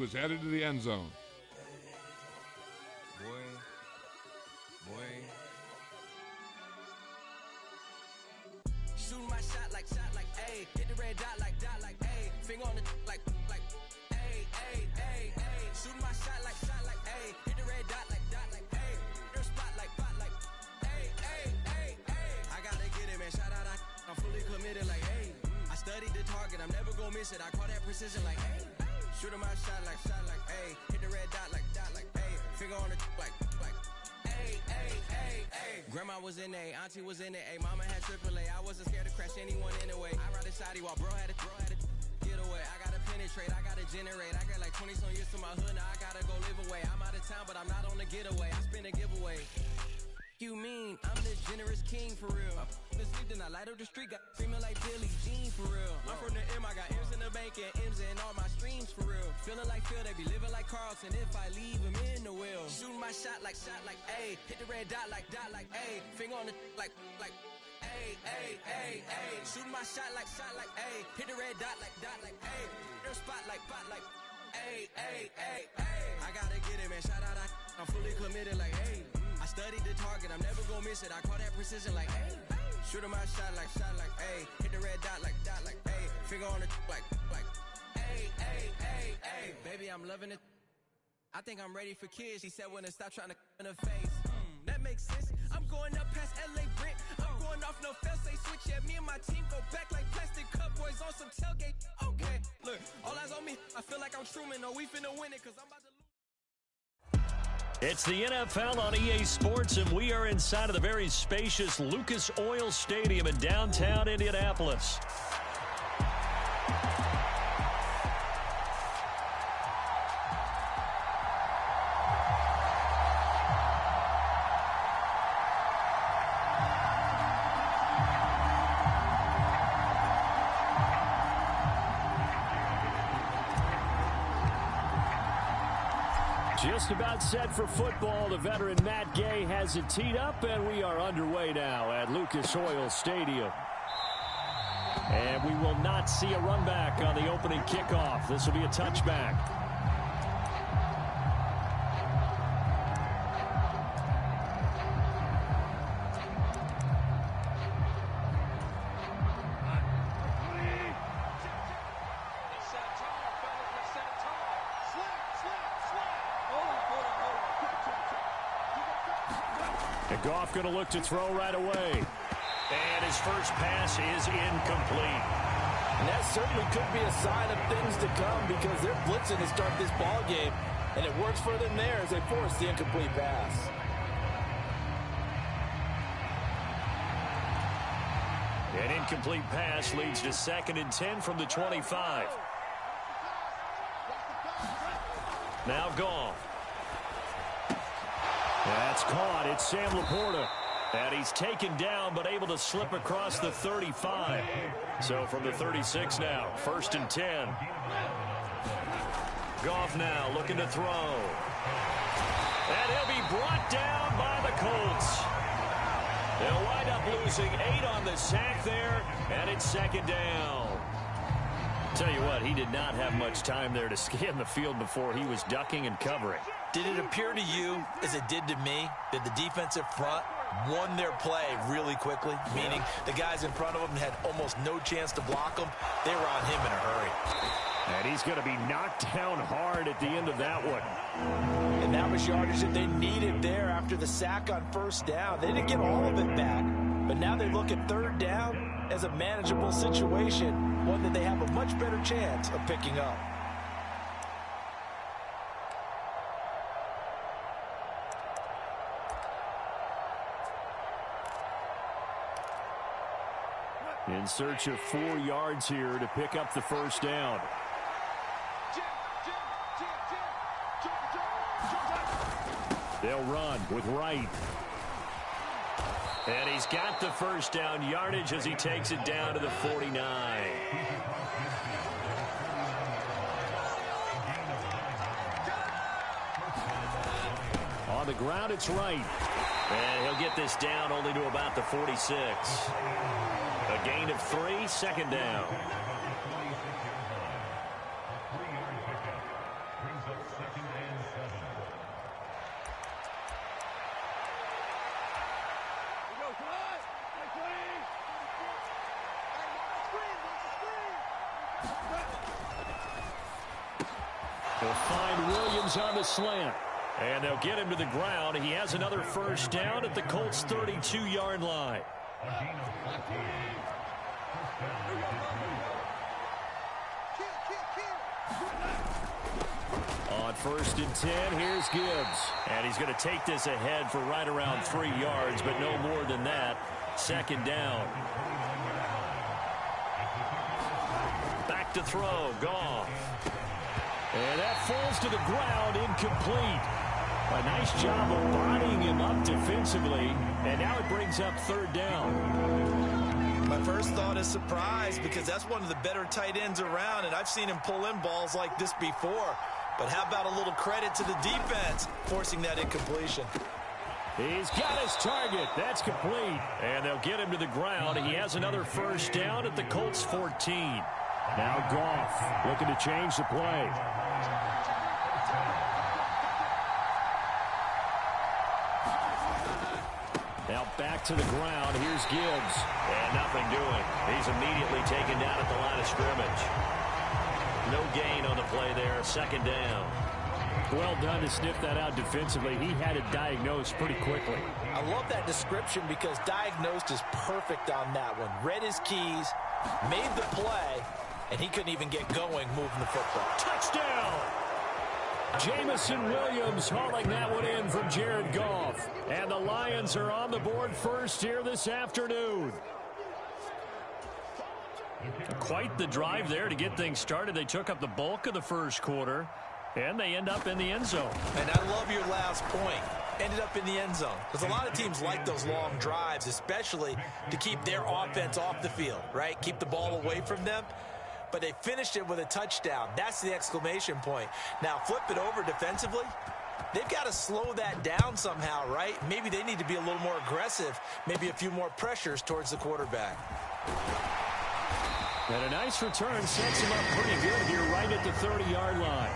Was headed to the end zone. Shooting my shot like, ayy. Hit the red dot like, ayy. Finger on the like, ayy, ayy, ayy, ayy. Shooting my shot like, ayy. Hit the red dot like, ayy. Your spot like, ayy, ayy, ayy, ayy. I gotta get it, man. Shout out, I'm fully committed like, ayy. I studied the target, I'm never gonna miss it. I call that precision like, ayy. Shooting my shot like, ayy. Hit the red dot like, ayy. Finger on the like, ayy, ayy, ayy, ayy. Grandma was in A, auntie was in it, ayy. Mama had AAA, I wasn't scared to crash anyone anyway. I ride a shotty while bro had a get away. I gotta penetrate, I gotta generate. I got like 20-some years to my hood, now I gotta go live away. I'm out of town, but I'm not on the getaway. I spin a giveaway. You mean I'm the generous king for real? I sleep, then I light up the street, got screaming like Billie Jean for real. I'm from the M, I got M's in the bank and M's in all my streams for real. Feeling like Phil, they be living like Carlton if I leave him in the wheel. Shooting my shot like, ayy. Hit the red dot like, ayy. Finger on the like, ayy, ayy, ayy, ayy. Shooting my shot like, ayy. Hit the red dot like, ayy. Your spot like, ayy, ayy, ayy, ayy. I gotta get it, man. Shout out, I'm fully committed like, ayy. I studied the target, I'm never gonna miss it. I call that precision like, ayy. Shooting my shot like, ayy. Hit the red dot like, ayy. Finger on the like, ayy, ayy, ayy, ayy. Baby, I'm loving it. I think I'm ready for kids. She said when to stop trying to in her face. That makes sense. I'm going up past LA Brent. I'm going off no fail, say switch. Yeah, me and my team go back like plastic cup boys on some tailgate. Okay, look, all eyes on me. I feel like I'm Truman. No, we finna win it, cause I'm about to lose. It's the NFL on EA Sports, and we are inside of the very spacious Lucas Oil Stadium in downtown Indianapolis. Just about set for football. The veteran Matt Gay has it teed up, and we are underway now at Lucas Oil Stadium. And we will not see a run back on the opening kickoff. This will be a touchback. And Goff going to look to throw right away. And his first pass is incomplete. And that certainly could be a sign of things to come because they're blitzing to start this ball game, and it works for them there as they force the incomplete pass. An incomplete pass leads to 2nd and 10 from the 25. Now Goff. That's caught. It's Sam Laporta. And he's taken down, but able to slip across the 35. So from the 36 now, 1st and 10. Goff now looking to throw. And he'll be brought down by the Colts. They'll wind up losing 8 on the sack there, and it's 2nd down. Tell you what, he did not have much time there to scan the field before he was ducking and covering. Did it appear to you, as it did to me, that the defensive front won their play really quickly? Meaning the guys in front of him had almost no chance to block him. They were on him in a hurry. And he's going to be knocked down hard at the end of that one. And that was yardage that they needed there after the sack on 1st down. They didn't get all of it back, but now they look at 3rd down as a manageable situation, one that they have a much better chance of picking up. In search of 4 yards here to pick up the 1st down. They'll run with Wright. And he's got the 1st down yardage as he takes it down to the 49. On the ground, it's Wright. And he'll get this down only to about the 46. A gain of 3, 2nd down. They'll find Williams on the slant. And they'll get him to the ground. He has another first down at the Colts' 32-yard line. On 1st and 10, here's Gibbs. And he's going to take this ahead for right around 3 yards, but no more than that. 2nd down. Back to throw. Goff. And that falls to the ground, incomplete. A nice job of bodying him up defensively, and now it brings up 3rd down. My first thought is surprise, because that's one of the better tight ends around, and I've seen him pull in balls like this before. But how about a little credit to the defense forcing that incompletion? He's got his target. That's complete. And they'll get him to the ground. He has another first down at the Colts' 14. Now Goff looking to change the play. Now back to the ground. Here's Gibbs. And nothing doing. He's immediately taken down at the line of scrimmage. No gain on the play there. 2nd down. Well done to sniff that out defensively. He had it diagnosed pretty quickly. I love that description because diagnosed is perfect on that one. Read his keys, made the play, and he couldn't even get going moving the football. Touchdown! Jamison Williams hauling that one in from Jared Goff. And the Lions are on the board first here this afternoon. Quite the drive there to get things started. They took up the bulk of the first quarter, and they end up in the end zone. And I love your last point. Ended up in the end zone. Because a lot of teams like those long drives, especially to keep their offense off the field, right? Keep the ball away from them. But they finished it with a touchdown. That's the exclamation point. Now, flip it over defensively. They've got to slow that down somehow, right? Maybe they need to be a little more aggressive. Maybe a few more pressures towards the quarterback. And a nice return sets him up pretty good here right at the 30-yard line.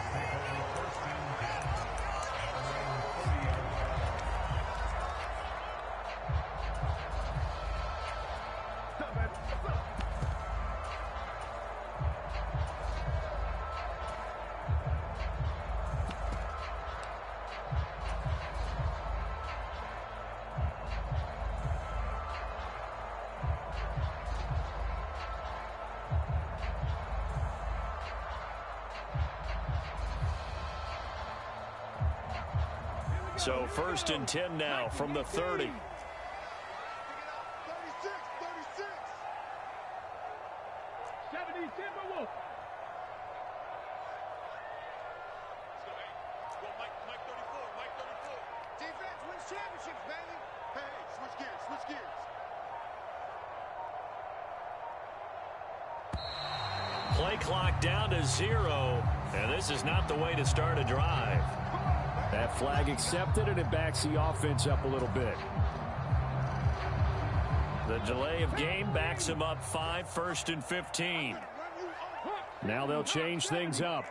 So 1st and 10 now from the 30. Play clock down to 0, and this is not the way to start a drive. That flag accepted, and it backs the offense up a little bit. The delay of game backs them up 5, 1st and 15. Now they'll change things up.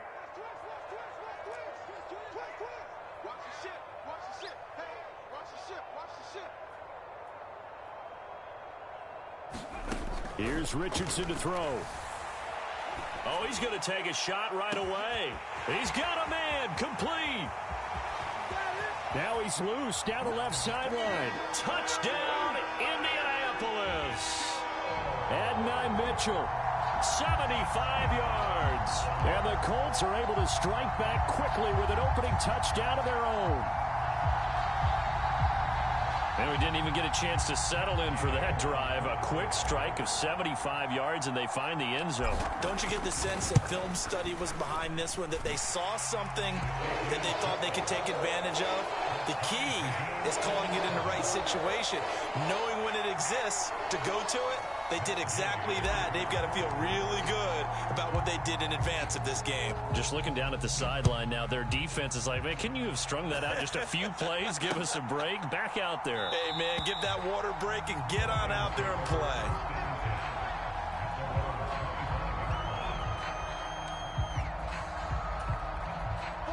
Here's Richardson to throw. Oh, he's going to take a shot right away. He's got a man, complete. Now he's loose down the left sideline. Touchdown, Indianapolis. Adonai Mitchell, 75 yards. And the Colts are able to strike back quickly with an opening touchdown of their own. And we didn't even get a chance to settle in for that drive. A quick strike of 75 yards, and they find the end zone. Don't you get the sense that film study was behind this one, that they saw something that they thought they could take advantage of? The key is calling it in the right situation, knowing when it exists to go to it. They did exactly that. They've got to feel really good about what they did in advance of this game. Just looking down at the sideline now, their defense is like, man, can you have strung that out just a few plays? Give us a break. Back out there. Hey, man, give that water break and get on out there and play.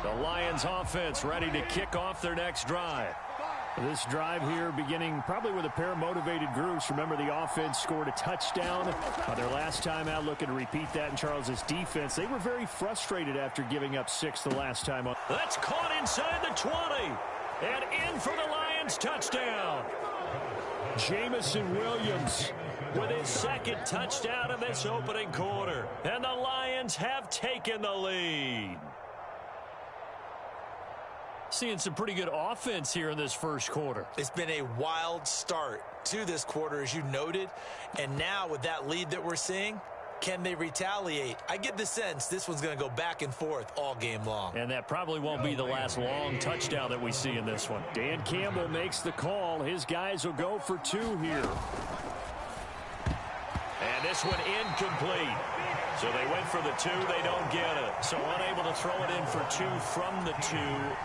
The Lions offense ready to kick off their next drive. This drive here beginning probably with a pair of motivated groups. Remember, the offense scored a touchdown their last time out, looking to repeat that in Charles's defense. They were very frustrated after giving up 6 the last time. That's caught inside the 20 and in for the Lions touchdown. Jamison Williams with his second touchdown in this opening quarter, and the Lions have taken the lead. Seeing some pretty good offense here in this first quarter. It's been a wild start to this quarter, as you noted. And now with that lead that we're seeing, can they retaliate? I get the sense this one's going to go back and forth all game long. And that probably won't be the last long touchdown that we see in this one. Dan Campbell makes the call. His guys will go for 2 here. And this one incomplete. So they went for the 2, they don't get it. So unable to throw it in for 2 from the 2.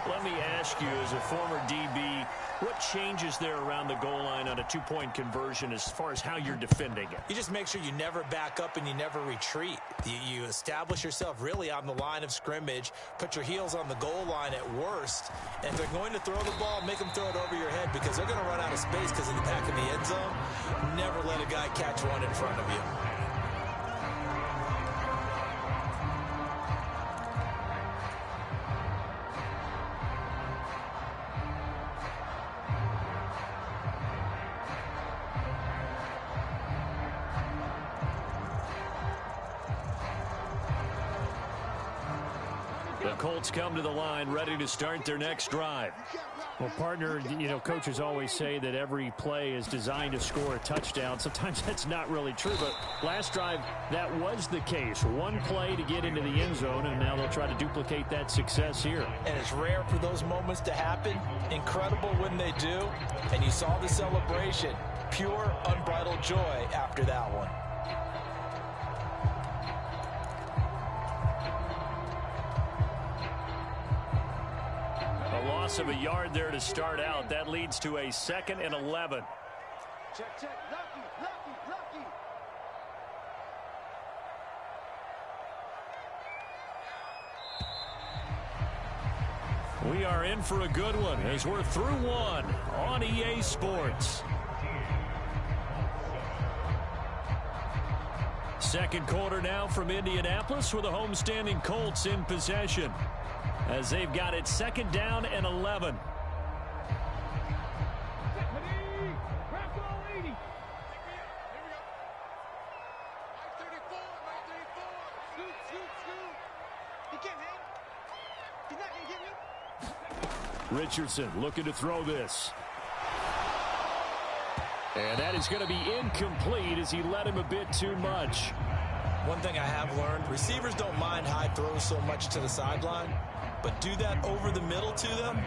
Let me ask you, as a former DB, what changes there around the goal line on a 2-point conversion as far as how you're defending it? You just make sure you never back up and you never retreat. You establish yourself really on the line of scrimmage, put your heels on the goal line at worst, and if they're going to throw the ball, make them throw it over your head because they're going to run out of space because of the back of the end zone. Never let a guy catch one in front of you. The Colts come to the line, ready to start their next drive. Well, partner, you know, coaches always say that every play is designed to score a touchdown. Sometimes that's not really true, but last drive, that was the case. One play to get into the end zone, and now they'll try to duplicate that success here. And it's rare for those moments to happen. Incredible when they do. And you saw the celebration. Pure, unbridled joy after that one. Loss of a yard there to start out. That leads to a 2nd and 11. Check. Lucky. We are in for a good one as we're through one on EA Sports. Second quarter now from Indianapolis with the homestanding Colts in possession, as they've got it 2nd down and 11. Richardson looking to throw this. And that is going to be incomplete as he led him a bit too much. One thing I have learned, receivers don't mind high throws so much to the sideline, but do that over the middle to them,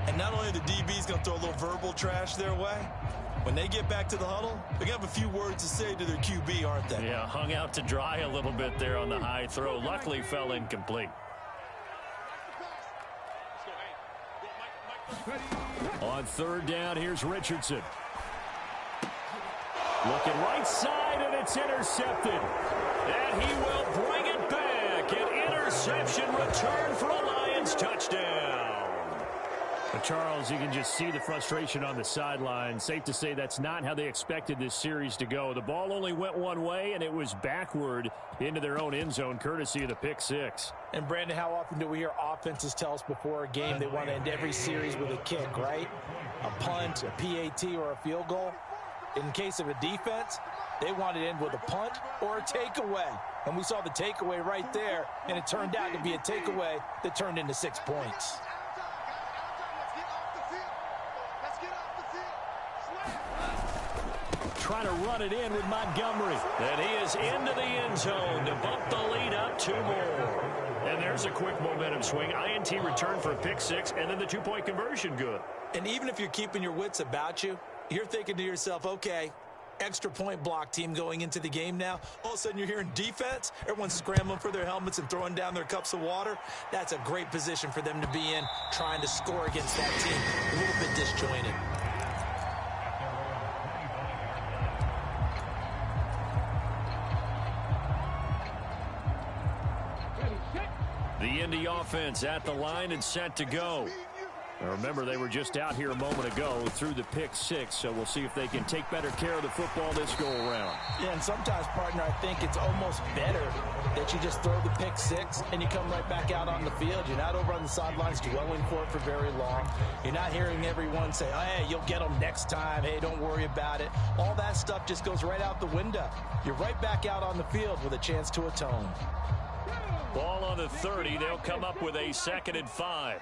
and not only the DB's going to throw a little verbal trash their way, when they get back to the huddle, they're going to have a few words to say to their QB, aren't they? Yeah, hung out to dry a little bit there on the high throw. Luckily fell incomplete. On 3rd down, here's Richardson. Looking right side, and it's intercepted. And he will bring it back. An interception return for a Lions touchdown. But Charles, you can just see the frustration on the sideline. Safe to say that's not how they expected this series to go. The ball only went one way, and it was backward into their own end zone, courtesy of the pick six. And, Brandon, how often do we hear offenses tell us before a game they want to end every series with a kick, right? A punt, a PAT, or a field goal. In case of a defense, they want to end with a punt or a takeaway. And we saw the takeaway right there, and it turned out to be a takeaway that turned into 6 points. Trying to run it in with Montgomery. And he is into the end zone to bump the lead up 2 more. And there's a quick momentum swing. INT return for a pick 6, and then the 2-point conversion good. And even if you're keeping your wits about you, you're thinking to yourself, okay, extra point block team going into the game now. All of a sudden you're hearing defense. Everyone's scrambling for their helmets and throwing down their cups of water. That's a great position for them to be in, trying to score against that team. A little bit disjointed. The Indy offense at the line and set to go. Now remember, they were just out here a moment ago through the pick six, so we'll see if they can take better care of the football this go-around. Yeah, and sometimes, partner, I think it's almost better that you just throw the pick six and you come right back out on the field. You're not over on the sidelines dwelling for it for very long. You're not hearing everyone say, oh, hey, you'll get them next time. Hey, don't worry about it. All that stuff just goes right out the window. You're right back out on the field with a chance to atone. Ball on the 30. They'll come up with a 2nd and 5.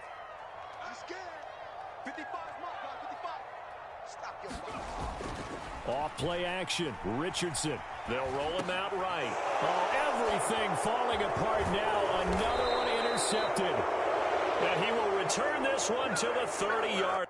Off play action. Richardson. They'll roll him out right. Oh, everything falling apart now. Another one intercepted. And he will return this one to the 30-yard.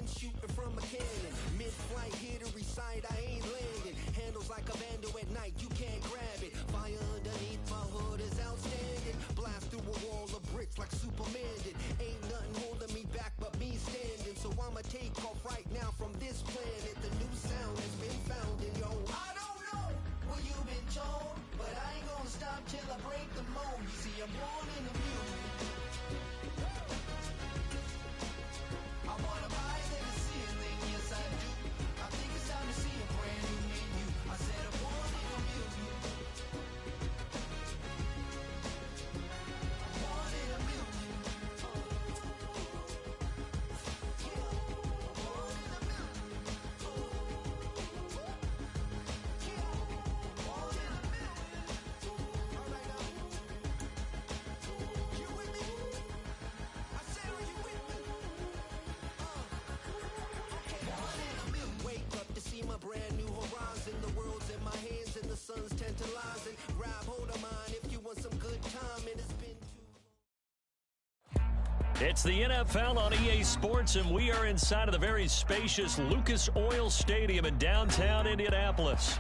Shooting from a cannon, mid-flight, hit a recite, I ain't landing. Handles like a vandal at night, you can't grab it. Fire underneath my hood is outstanding. Blast through a wall of bricks like Superman did. Ain't nothing holding me back but me standing. So I'ma take off right now from this planet. The new sound has been found in yo. I don't know what you've been told, but I ain't gonna stop till I break the mold. You see, I'm born in the music. I wanna rise in the ceiling, yes I do. I think it's time to see a brand new menu. I said I'm born in the music. I'm born in the music. Yeah, I'm born in the music. Yeah, I'm born in the music. All right now. You with me? I said, are you with me? Wake up to see my brand new horizon. The world's in my hands and the sun's tantalizing. Grab hold of mine if you want some good time, and it's been too long. It's the NFL on EA Sports, and we are inside of the very spacious Lucas Oil Stadium in downtown Indianapolis.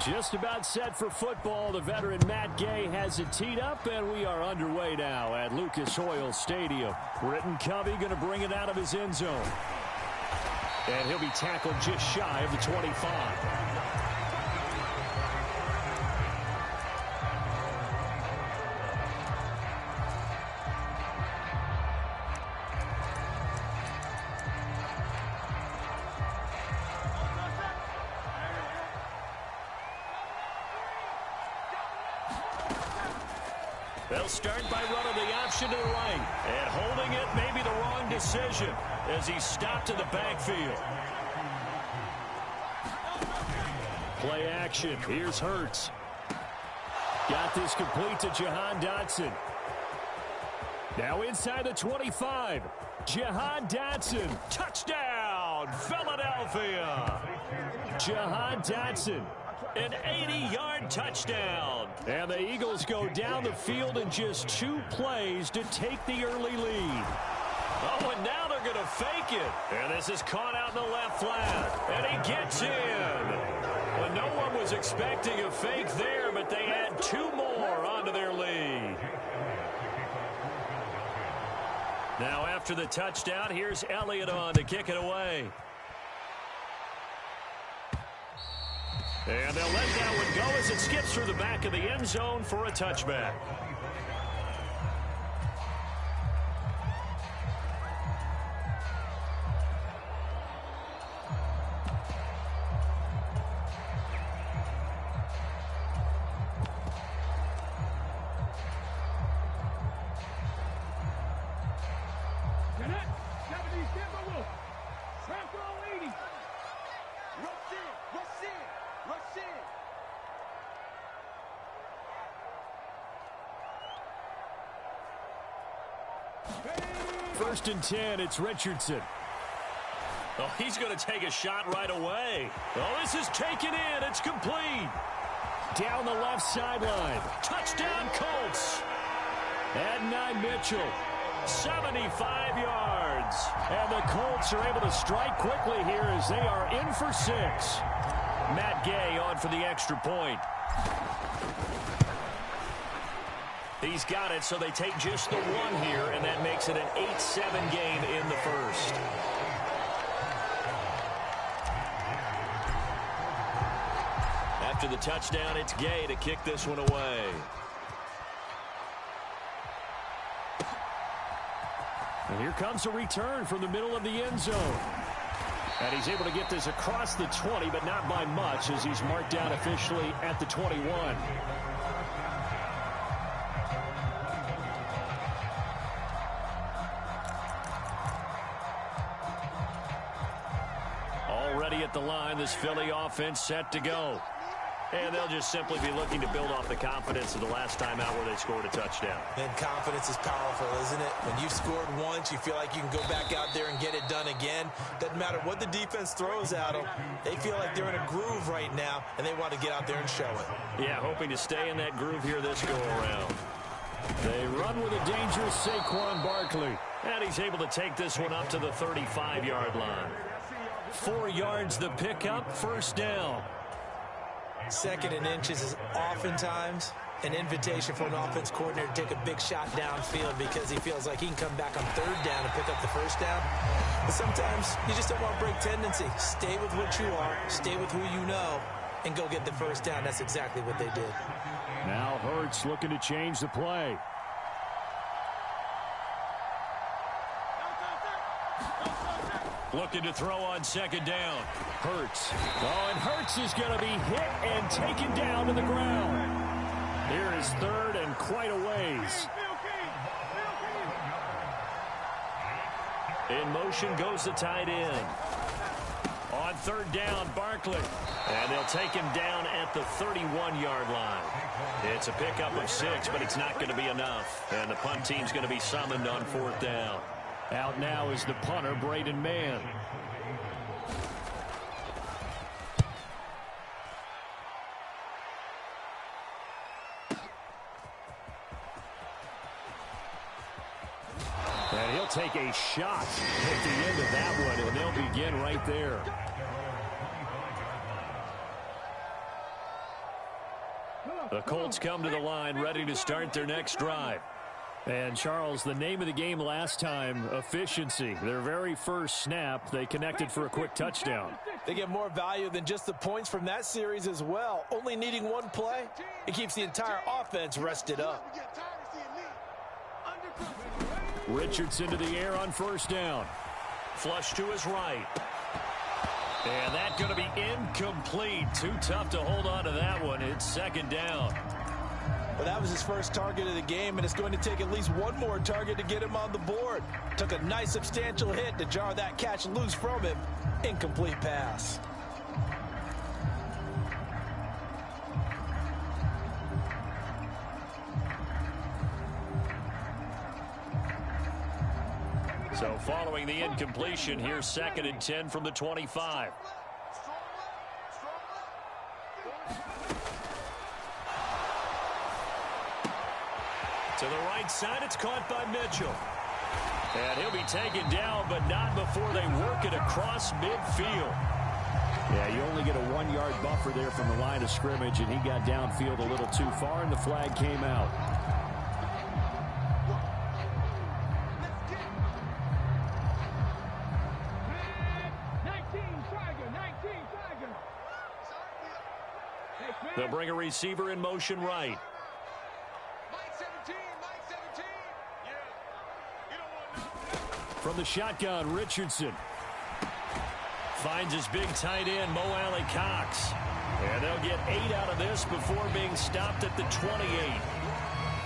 Just about set for football. The veteran Matt Gay has it teed up, and we are underway now at Lucas Oil Stadium. Britton Covey going to bring it out of his end zone. And he'll be tackled just shy of the 25. They'll start by running the option to the right. And holding it may be the wrong decision as he's stopped in the backfield. Play action. Here's Hurts. Got this complete to Jahan Dotson. Now inside the 25. Jahan Dotson. Touchdown, Philadelphia. Jahan Dotson. An 80-yard touchdown. And the Eagles go down the field in just 2 plays to take the early lead. Oh, and now they're going to fake it. And this is caught out in the left flat. And he gets in. Well, no one was expecting a fake there, but they add 2 more onto their lead. Now after the touchdown, here's Elliott on to kick it away. And they'll let that one go as it skips through the back of the end zone for a touchback. 1st and 10. It's Richardson. Oh, he's going to take a shot right away. Oh, this is taken in. It's complete. Down the left sideline. Touchdown, Colts. At 9, Mitchell. 75 yards. And the Colts are able to strike quickly here as they are in for 6. Matt Gay on for the extra point. He's got it, so they take just the 1 here, and that makes it an 8-7 game in the first. After the touchdown, it's Gay to kick this one away. And here comes a return from the middle of the end zone. And he's able to get this across the 20, but not by much, as he's marked down officially at the 21. Already at the line, this Philly offense set to go. And they'll just simply be looking to build off the confidence of the last time out where they scored a touchdown. And confidence is powerful, isn't it? When you've scored once, you feel like you can go back out there and get it done again. Doesn't matter what the defense throws at them. They feel like they're in a groove right now, and they want to get out there and show it. Yeah, hoping to stay in that groove here this go-around. They run with a dangerous Saquon Barkley. And he's able to take this one up to the 35-yard line. 4 yards the pickup, 1st down. 2nd and inches is oftentimes an invitation for an offense coordinator to take a big shot downfield because he feels like he can come back on 3rd down and pick up the 1st down. But sometimes you just don't want to break tendency. Stay with what you are, stay with who you know, and go get the 1st down. That's exactly what they did. Now Hurts looking to change the play. Looking to throw on 2nd down. Hurts. Oh, and Hurts is going to be hit and taken down to the ground. Here is 3rd and quite a ways. In motion goes the tight end. On 3rd down, Barkley. And they'll take him down at the 31-yard line. It's a pickup of 6, but it's not going to be enough. And the punt team's going to be summoned on 4th down. Out now is the punter, Braden Mann. And he'll take a shot at the end of that one, and they'll begin right there. The Colts come to the line, ready to start their next drive. And, Charles, the name of the game last time, efficiency. Their very first snap, they connected for a quick touchdown. They get more value than just the points from that series as well. Only needing 1 play, it keeps the entire offense rested up. Richardson to the air on 1st down. Flush to his right. And that's going to be incomplete. Too tough to hold on to that one. It's 2nd down. Well, that was his first target of the game, and it's going to take at least 1 more target to get him on the board. Took a nice substantial hit to jar that catch loose from him. Incomplete pass. So following the incompletion, here's 2nd and 10 from the 25. To the right side, it's caught by Mitchell. And he'll be taken down, but not before they work it across midfield. Yeah, you only get a 1-yard buffer there from the line of scrimmage, and he got downfield a little too far, and the flag came out. They'll bring a receiver in motion right. From the shotgun, Richardson finds his big tight end, Mo Alley Cox. And they'll get 8 out of this before being stopped at the 28.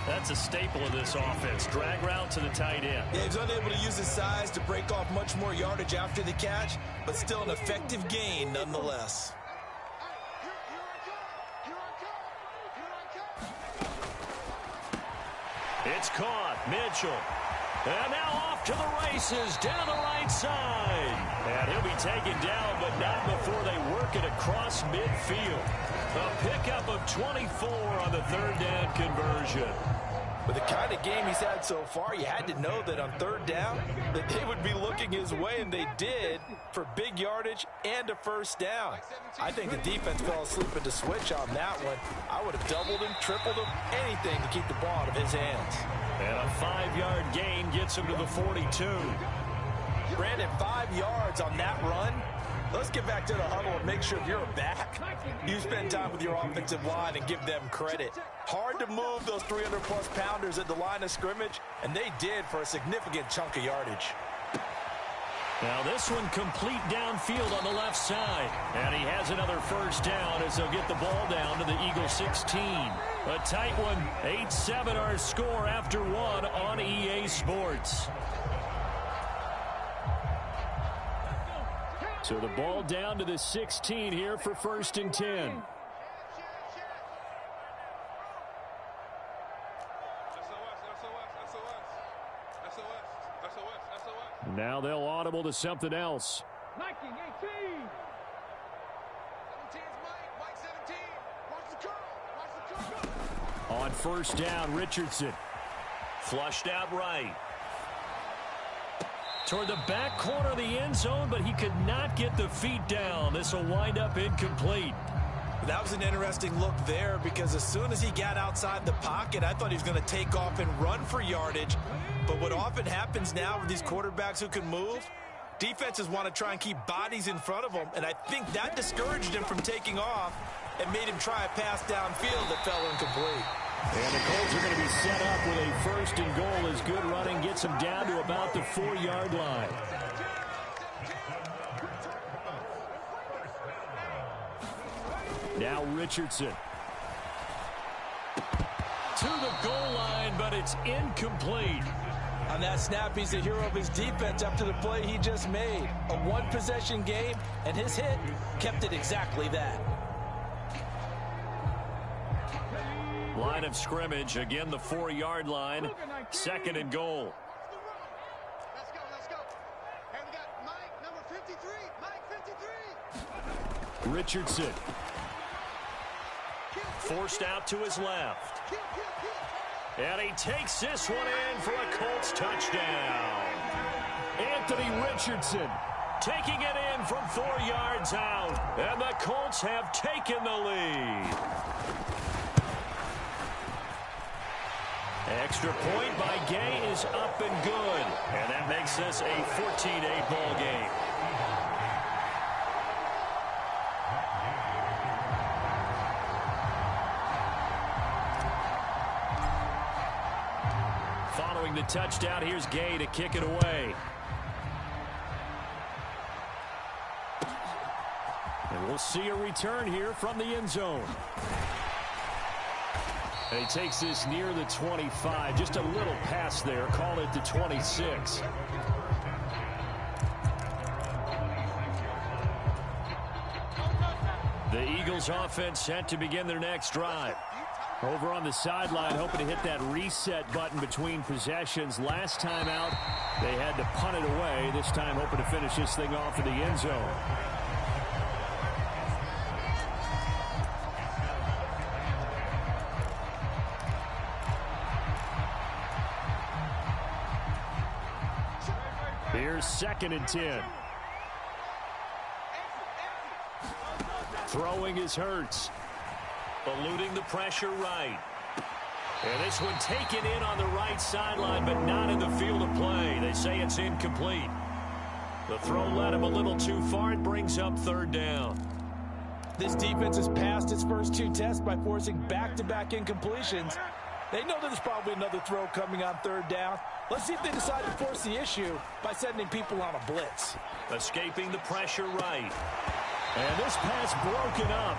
That's a staple of this offense. Drag route to the tight end. Yeah, he's unable to use his size to break off much more yardage after the catch, but still an effective gain nonetheless. It's caught. Mitchell. And now off to the races down the right side. And he'll be taken down, but not before they work it across midfield. A pickup of 24 on the third down conversion. With the kind of game he's had so far, you had to know that on third down that they would be looking his way, and they did, for big yardage and a first down. I think the defense fell asleep at the switch on that one. I would have doubled him, tripled him, anything to keep the ball out of his hands. And a 5-yard gain gets him to the 42. Brandon, 5 yards on that run. Let's get back to the huddle and make sure if you're back, you spend time with your offensive line and give them credit. Hard to move those 300-plus pounders at the line of scrimmage, and they did for a significant chunk of yardage. Now this one complete downfield on the left side. And he has another first down as they'll get the ball down to the Eagles 16. A tight one, 8-7 our score after one on EA Sports. So the ball down to the 16 here for 1st and 10. Now they'll audible to something else. Nike 18. 17's Mike 17. Watch the curl. On first down, Richardson. Flushed out right. Toward the back corner of the end zone, but he could not get the feet down. This will wind up incomplete. That was an interesting look there because as soon as he got outside the pocket, I thought he was going to take off and run for yardage. But what often happens now with these quarterbacks who can move, defenses want to try and keep bodies in front of them, and I think that discouraged him from taking off and made him try a pass downfield that fell incomplete. And the Colts are going to be set up with a 1st and goal as good running gets them down to about the 4-yard line. Now Richardson. To the goal line, but it's incomplete. On that snap, he's the hero of his defense after the play he just made. A one-possession game, and his hit kept it exactly that. Line of scrimmage, again the 4-yard line, 2nd and goal. Let's go. And we got Mike, number 53. Mike 53. Richardson. Forced out to his left. And he takes this one in for a Colts touchdown. Anthony Richardson taking it in from 4 yards out. And the Colts have taken the lead. Extra point by Gay is up and good. And that makes this a 14-8 ball game. Following the touchdown, here's Gay to kick it away. And we'll see a return here from the end zone. And he takes this near the 25. Just a little pass there. Call it the 26. The Eagles offense set to begin their next drive. Over on the sideline, hoping to hit that reset button between possessions. Last time out, they had to punt it away. This time, hoping to finish this thing off in the end zone. Here's 2nd and 10. Throwing is Hurts. Eluding the pressure right. And this one taken in on the right sideline, but not in the field of play. They say it's incomplete. The throw led him a little too far. It brings up 3rd down. This defense has passed its first 2 tests by forcing back-to-back incompletions. They know there's probably another throw coming on 3rd down. Let's see if they decide to force the issue by sending people on a blitz. Escaping the pressure right. And this pass broken up.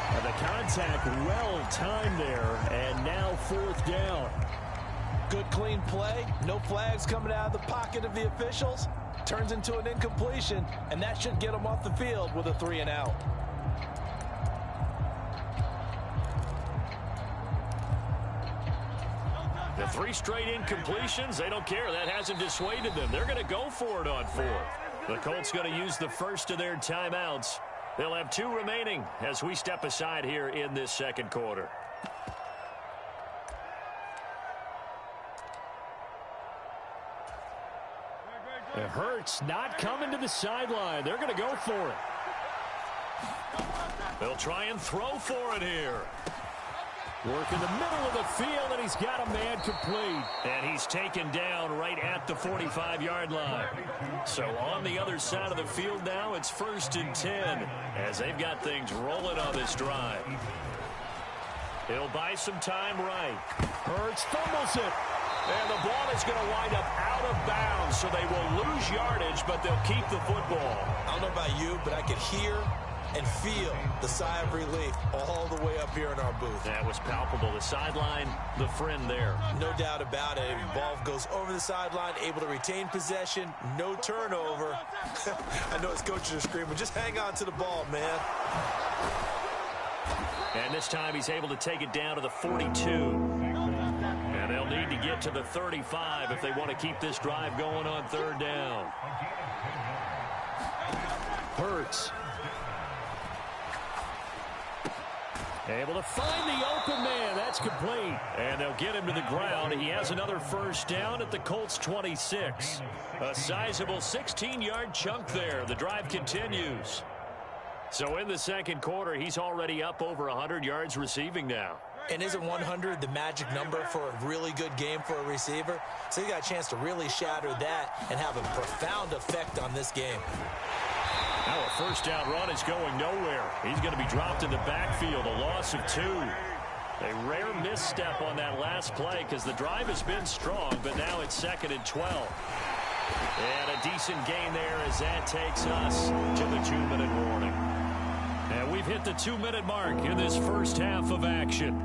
And the contact well timed there. And now 4th down. Good clean play. No flags coming out of the pocket of the officials. Turns into an incompletion. And that should get them off the field with a 3-and-out. The The 3 straight incompletions, they don't care. That hasn't dissuaded them. They're going to go for it on 4th. The Colts going to use the first of their timeouts. They'll have 2 remaining as we step aside here in this second quarter. It hurts not coming to the sideline. They're going to go for it. They'll try and throw for it here. Work in the middle of the field, and he's got a man complete. And he's taken down right at the 45-yard line. So on the other side of the field now, it's 1st and 10 as they've got things rolling on this drive. He'll buy some time right. Hurts fumbles it. And the ball is going to wind up out of bounds, so they will lose yardage, but they'll keep the football. I don't know about you, but I could hear and feel the sigh of relief all the way up here in our booth. That was palpable. The sideline, the friend there. No doubt about it. Ball goes over the sideline, able to retain possession, no turnover. I know his coaches are screaming, just hang on to the ball, man. And this time he's able to take it down to the 42. And they'll need to get to the 35 if they want to keep this drive going on 3rd down. Hurts. Able to find the open man. That's complete. And they'll get him to the ground. He has another 1st down at the Colts 26. A sizable 16-yard chunk there. The drive continues. So in the second quarter, he's already up over 100 yards receiving now. And isn't 100 the magic number for a really good game for a receiver? So you got a chance to really shatter that and have a profound effect on this game. Now a 1st down run is going nowhere. He's going to be dropped in the backfield, a loss of 2. A rare misstep on that last play because the drive has been strong, but now it's 2nd and 12. And a decent gain there as that takes us to the 2-minute warning. And we've hit the 2-minute mark in this first half of action.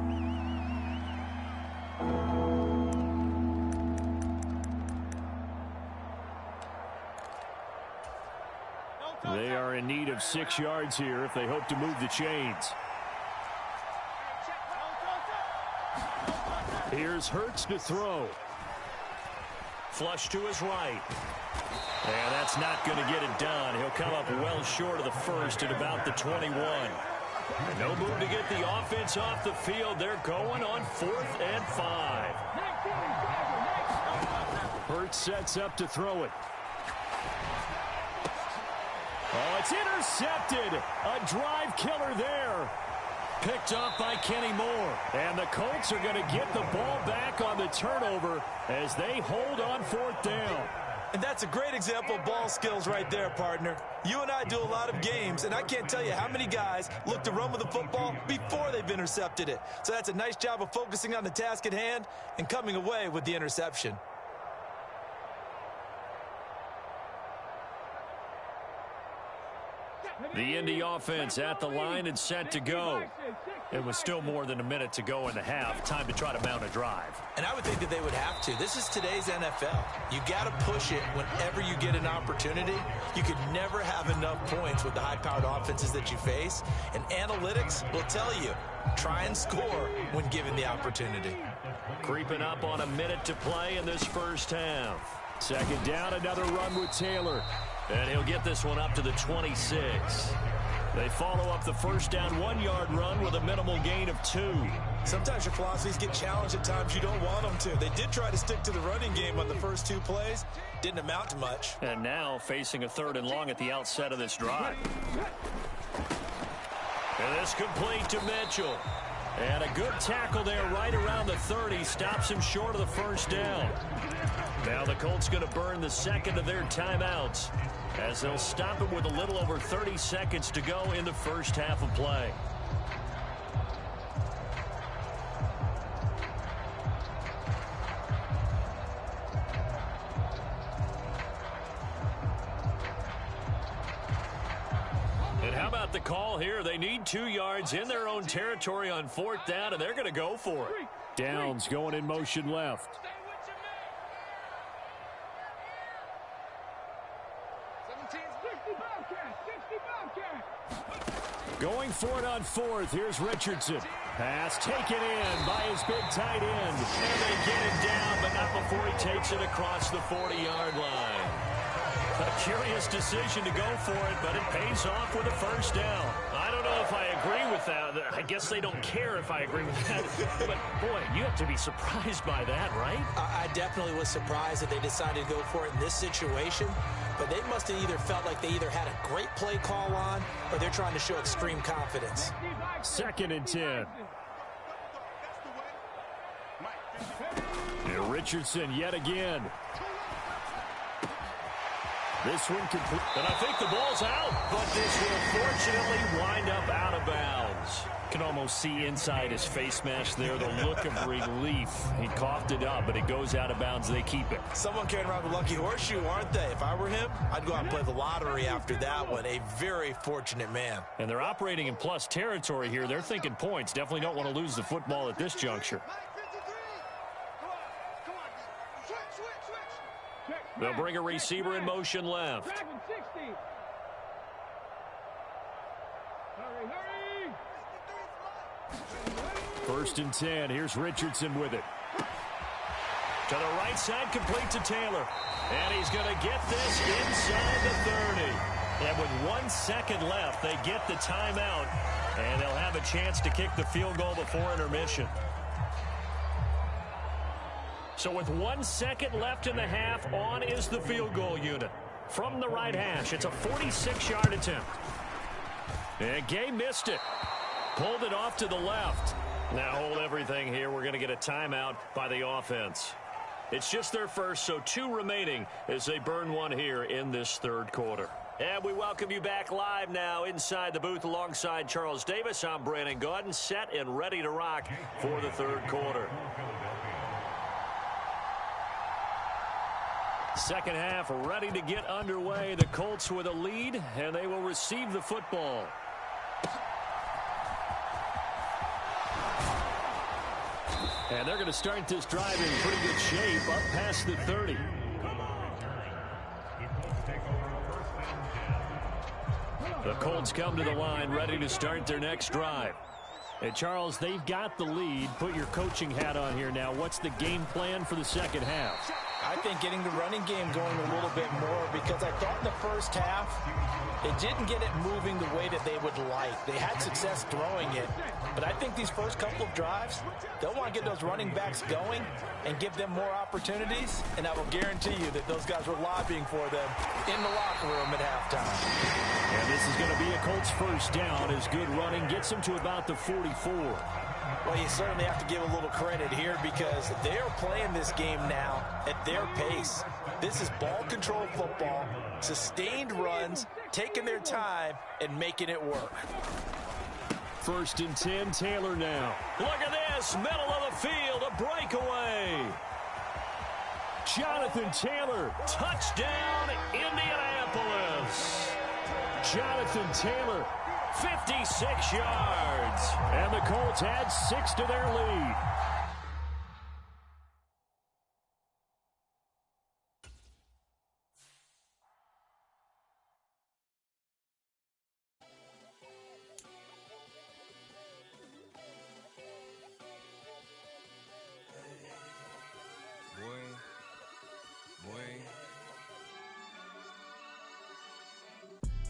They are in need of 6 yards here if they hope to move the chains. Here's Hurts to throw. Flush to his right. And that's not going to get it done. He'll come up well short of the 1st at about the 21. No move to get the offense off the field. They're going on 4th and 5. Hurts sets up to throw it. Oh, it's intercepted. A drive killer there. Picked off by Kenny Moore. And the Colts are going to get the ball back on the turnover as they hold on 4th down. And that's a great example of ball skills right there, partner. You and I do a lot of games, and I can't tell you how many guys look to run with the football before they've intercepted it. So that's a nice job of focusing on the task at hand and coming away with the interception. The Indy offense at the line and set to go. It was still more than a minute to go in the half. Time to try to mount a drive. And I would think that they would have to. This is today's NFL. You got to push it whenever you get an opportunity. You could never have enough points with the high-powered offenses that you face. And analytics will tell you, try and score when given the opportunity. Creeping up on a minute to play in this first half. 2nd down, another run with Taylor. And he'll get this one up to the 26. They follow up the 1st down 1-yard run with a minimal gain of 2. Sometimes your philosophies get challenged at times you don't want them to. They did try to stick to the running game on the first 2 plays. Didn't amount to much. And now facing a 3rd and long at the outset of this drive. And this complete to Mitchell. And a good tackle there right around the 30. Stops him short of the 1st down. Now the Colts going to burn the 2nd of their timeouts as they'll stop it with a little over 30 seconds to go in the first half of play. And how about the call here? They need 2 yards in their own territory on 4th down, and they're going to go for it. Downs going in motion left. Going for it on fourth. Here's Richardson. Pass taken in by his big tight end. And they get him down, but not before he takes it across the 40-yard line. A curious decision to go for it, but it pays off with a first down. I don't know if I agree with that. I guess they don't care if I agree with that. But, boy, you have to be surprised by that, right? I definitely was surprised that they decided to go for it in this situation. But they must have either felt like they either had a great play call on or they're trying to show extreme confidence. 2nd and 10. Here Richardson yet again. This one complete. And I think the ball's out. But this will fortunately wind up out of bounds. Can almost see inside his face mask there the look of relief. He coughed it up, but it goes out of bounds. They keep it. Someone carrying around the lucky horseshoe, aren't they? If I were him, I'd go out and play the lottery after that one. A very fortunate man. And they're operating in plus territory here. They're thinking points. Definitely don't want to lose the football at this juncture. They'll bring a receiver in motion left. First and 10. Here's Richardson with it. To the right side, complete to Taylor. And he's going to get this inside the 30. And with 1 second left, they get the timeout. And they'll have a chance to kick the field goal before intermission. So with 1 second left in the half, on is the field goal unit. From the right hash, it's a 46-yard attempt. And Gay missed it. Pulled it off to the left. Now hold everything here. We're going to get a timeout by the offense. It's just their first, so 2 remaining as they burn one here in this third quarter. And we welcome you back live now inside the booth alongside Charles Davis. I'm Brandon Gaudin, set and ready to rock for the third quarter. Second half ready to get underway. The Colts with a lead, and they will receive the football. And they're going to start this drive in pretty good shape, up past the 30. The Colts come to the line, ready to start their next drive. Hey, Charles, they've got the lead. Put your coaching hat on here now. What's the game plan for the second half? I think getting the running game going a little bit more, because I thought in the first half it didn't get it moving the way that they would like. They had success throwing it, but I think these first couple of drives, they'll want to get those running backs going and give them more opportunities, and I will guarantee you that those guys were lobbying for them in the locker room at halftime. And this is going to be a Colts first down as good running gets them to about the 44. Well, you certainly have to give a little credit here because they're playing this game now at their pace. This is ball control football, sustained runs, taking their time, and making it work. First and 10, Taylor now. Look at this, middle of the field, a breakaway. Jonathan Taylor, touchdown, Indianapolis. Jonathan Taylor, 56 yards. And the Colts add 6 to their lead.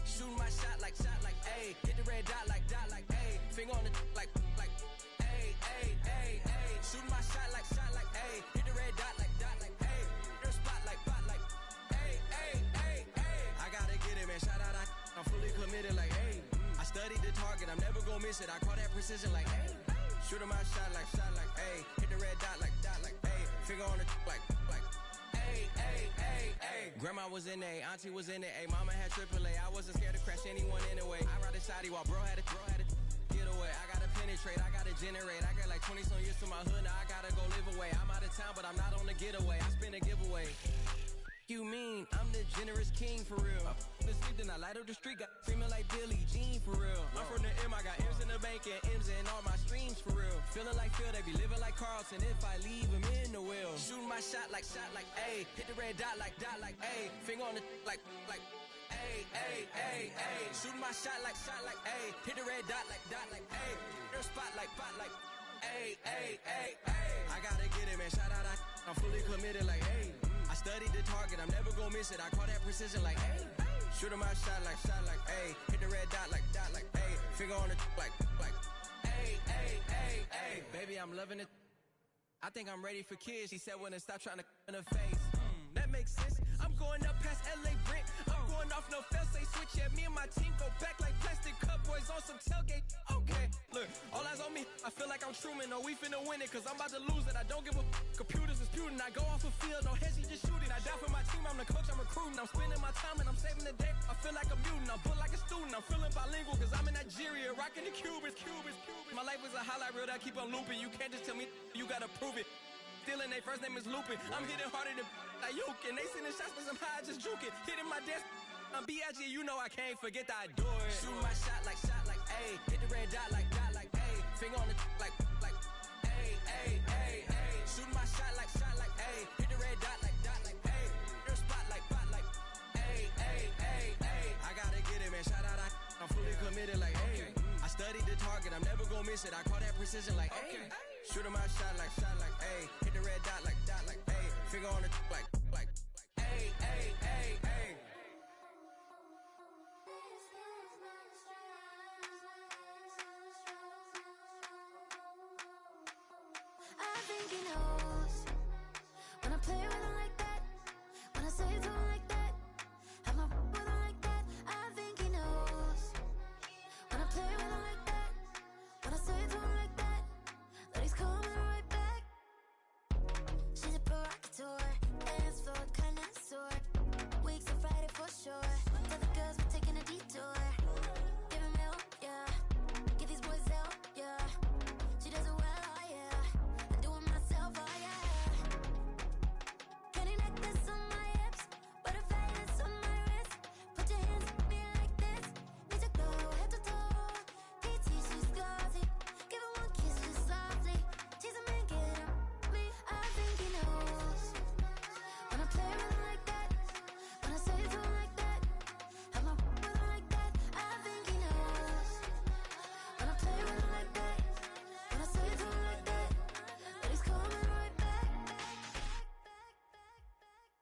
Shooting my shot like, ayy. Hit the red dot like, ayy. Finger on the like, ayy, ayy, ayy, ayy. Shooting my shot like, ayy. Hit the red dot like, ayy. Their spot like, ayy, ayy, ayy, ayy. I gotta get it, man. Shout out, I'm fully committed like, ayy. I studied the target, I'm never gonna miss it. I call that precision like, ayy. Shooting my shot like, ayy. Hit the red dot like, ayy. Finger on the like, ayy, ayy, ayy, ayy. Grandma was in A, auntie was in it, ayy. Mama had AAA, I wasn't scared to crash anyone anyway. I ride a shotty while bro had to get away. I gotta penetrate, I gotta generate. I got like 20-some years to my hood, now I gotta go live away. I'm out of town, but I'm not on the getaway. I spin a giveaway. You mean I'm the Generous king for real. I f***ing sleep, then I light up the street. Got screaming like Billie Jean for real. I'm from the M, I got M's in the bank and M's in all my streams for real. Feeling like Phil, they be living like Carlton if I leave him in the wheel. Shooting my shot like A. Hit the red dot like A. Finger on the like A. Shooting my shot like A. Hit the red dot like A. Their spot like A. I gotta get it, man. Shout out, I'm fully committed like A. I studied the target, I'm never gonna miss it. I call that precision like A. Shooting my shot like A. Hit the red dot like A. Finger on the like A. Baby, I'm loving it. I think I'm ready for kids. She said when it stop trying to in her face. That makes sense. I'm going up past LA Brent. I'm going off no fail, say switch. Yeah, me and my team go back like plastic cup boys on some tailgate. Okay, look, all eyes on me. I feel like I'm Truman. No, we finna win it, cause I'm about to lose it. I don't give a computers disputing. I go off a field, no heads, just shoot it. I die for my team, I'm the coach, I'm recruiting. I'm spending my time and I'm saving the day. I feel like a mutant, I'm built like a student. I'm feeling bilingual, cause I'm in Nigeria, rocking the Cubans. My life is a highlight reel that I keep on looping. You can't just tell me, you gotta prove it. Stealing, they first name is Lupin. I'm hitting harder than like Yuke. And they sending shots, but somehow I just juke it. Hitting my desk, I'm B.I.G. You know I can't forget that I do it. Shooting my shot like A. Hit the red dot like A. Finger on the like A. Shooting my shot like A. Hit the red dot like A. Their spot like A. I gotta get it, man. Shout out, I'm fully committed like A. I studied the target, I'm never gonna miss it. I call that precision like A. Shooting my shot like A. Hit the red dot like A. Finger on the like A. I think he knows when I play with him like that, when I say to him like that, have my with him like that. I think he knows when I play with him like that, when I say to him like that, that he's coming right back. She's a provocateur, dance floor connoisseur, weeks on Friday for sure. Tell the girls we're taking a detour. Give him milk, yeah. Give these boys help, yeah. She does it well, oh yeah. I do it myself, oh yeah. Penny necklace on my hips, butterflies on my wrist. Put your hands on me like this. Need to go head to toe. PT, she's glossy. Give her one kiss just softly. Tease him and get him me. I think he knows when I play with him like that, when I say to him like that, have my with him like that. I think he knows when I play with him like that, when I say to him like that, that he's coming right back.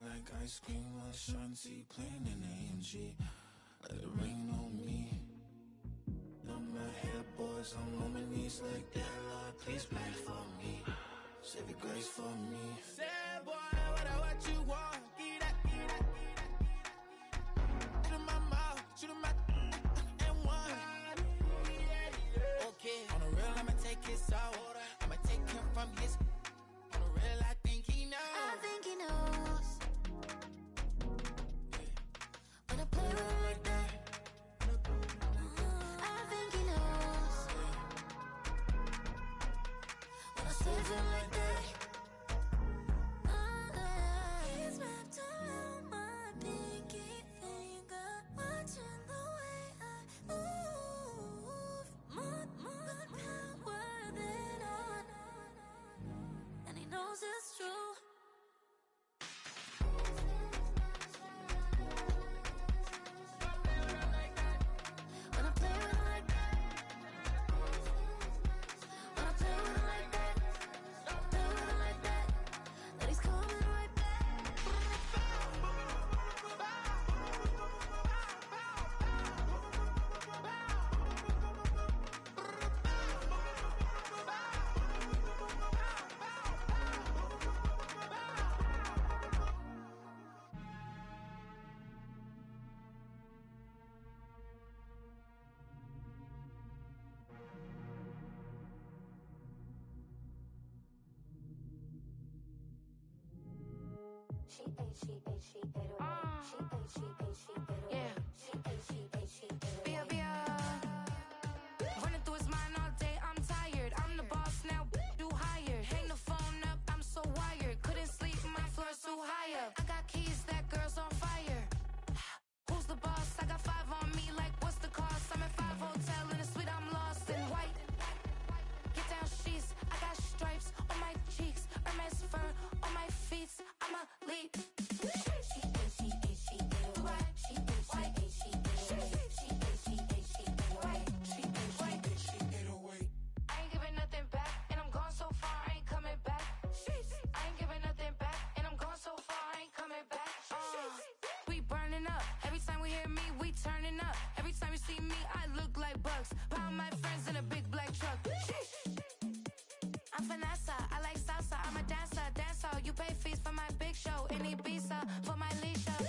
Like ice cream on Shanty, playing in AMG. Let it rain on me. On my head, boys, I'm on my knees like that. Lord, please pray for me. Save your grace for me. Say, boy, what you want? Eat that. Shoot in my mouth, shoot in my and one. Okay, on the real, I'ma take his out. I'ma take him from his. On the real, I think he knows. I think he knows when I play with him like that. I think he knows when I say to him like that. He's wrapped around my pinky finger, watching the way I move. More power than on, and he knows it's true. When I play with him like that, when I play with him like that, play with him like that, that he's coming right back. She ate away. She ate, she ate away. Yeah. She ate away. Running through his mind all day, I'm tired. I'm the boss now, do hired. Hang the phone up, I'm so wired. Couldn't sleep, my floor's too high up. I got keys, that girl's on fire. I look like bugs. Pound my friends in a big black truck. I'm Vanessa, I like salsa. I'm a dancer, dancer. You pay fees for my big show. In Ibiza, for my leisure.